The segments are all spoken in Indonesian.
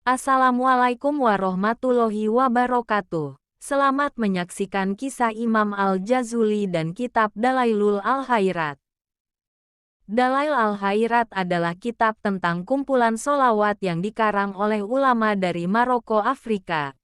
Assalamualaikum warahmatullahi wabarakatuh. Selamat menyaksikan kisah Imam Al-Jazuli dan kitab Dalailul Al-Khairat. Dalail Al-Khairat adalah kitab tentang kumpulan sholawat yang dikarang oleh ulama dari Maroko, Afrika.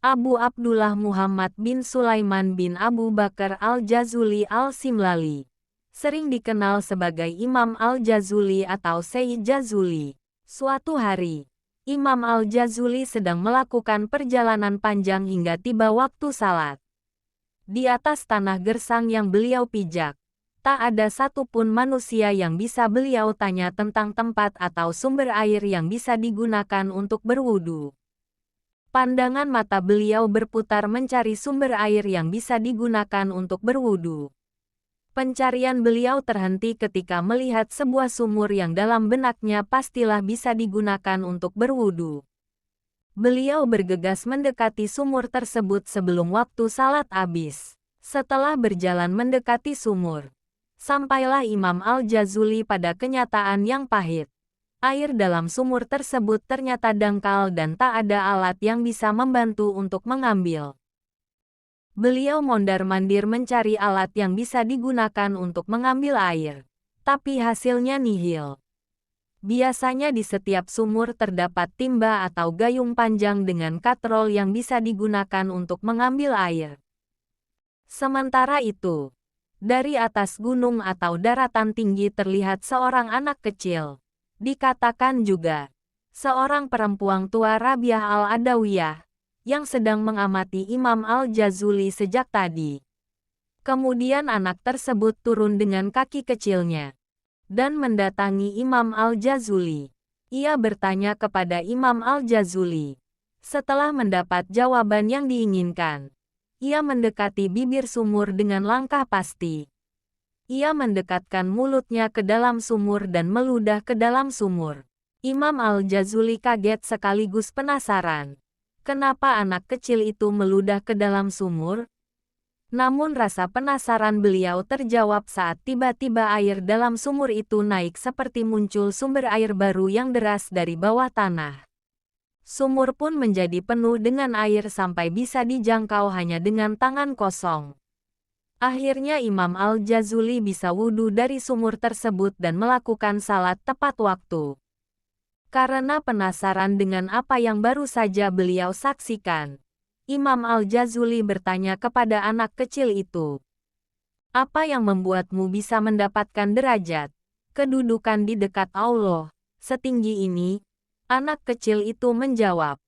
Abu Abdullah Muhammad bin Sulaiman bin Abu Bakar Al-Jazuli Al-Simlali. Sering dikenal sebagai Imam Al-Jazuli atau Syekh Jazuli. Suatu hari, Imam Al-Jazuli sedang melakukan perjalanan panjang hingga tiba waktu salat. Di atas tanah gersang yang beliau pijak, tak ada satupun manusia yang bisa beliau tanya tentang tempat atau sumber air yang bisa digunakan untuk berwudu. Pandangan mata beliau berputar mencari sumber air yang bisa digunakan untuk berwudu. Pencarian beliau terhenti ketika melihat sebuah sumur yang dalam benaknya pastilah bisa digunakan untuk berwudu. Beliau bergegas mendekati sumur tersebut sebelum waktu salat habis. Setelah berjalan mendekati sumur, sampailah Imam Al-Jazuli pada kenyataan yang pahit. Air dalam sumur tersebut ternyata dangkal dan tak ada alat yang bisa membantu untuk mengambil. Beliau mondar-mandir mencari alat yang bisa digunakan untuk mengambil air, tapi hasilnya nihil. Biasanya di setiap sumur terdapat timba atau gayung panjang dengan katrol yang bisa digunakan untuk mengambil air. Sementara itu, dari atas gunung atau daratan tinggi terlihat seorang anak kecil. Dikatakan juga, seorang perempuan tua Rabiah Al-Adawiyah, yang sedang mengamati Imam Al-Jazuli sejak tadi. Kemudian anak tersebut turun dengan kaki kecilnya dan mendatangi Imam Al-Jazuli. Ia bertanya kepada Imam Al-Jazuli. Setelah mendapat jawaban yang diinginkan, ia mendekati bibir sumur dengan langkah pasti. Ia mendekatkan mulutnya ke dalam sumur dan meludah ke dalam sumur. Imam Al-Jazuli kaget sekaligus penasaran. Kenapa anak kecil itu meludah ke dalam sumur? Namun rasa penasaran beliau terjawab saat tiba-tiba air dalam sumur itu naik seperti muncul sumber air baru yang deras dari bawah tanah. Sumur pun menjadi penuh dengan air sampai bisa dijangkau hanya dengan tangan kosong. Akhirnya Imam Al-Jazuli bisa wudhu dari sumur tersebut dan melakukan salat tepat waktu. Karena penasaran dengan apa yang baru saja beliau saksikan, Imam Al-Jazuli bertanya kepada anak kecil itu, "Apa yang membuatmu bisa mendapatkan derajat, kedudukan di dekat Allah setinggi ini?" Anak kecil itu menjawab,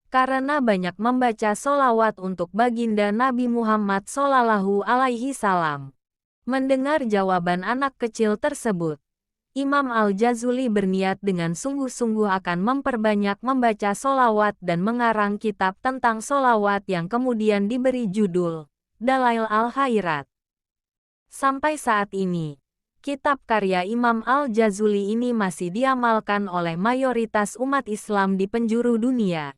"Karena banyak membaca sholawat untuk baginda Nabi Muhammad SAW." Mendengar jawaban anak kecil tersebut, Imam Al-Jazuli berniat dengan sungguh-sungguh akan memperbanyak membaca sholawat dan mengarang kitab tentang sholawat yang kemudian diberi judul Dalail Al-Khairat. Sampai saat ini, kitab karya Imam Al-Jazuli ini masih diamalkan oleh mayoritas umat Islam di penjuru dunia.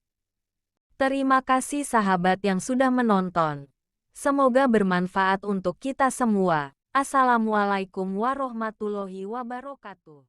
Terima kasih sahabat yang sudah menonton. Semoga bermanfaat untuk kita semua. Assalamualaikum warahmatullahi wabarakatuh.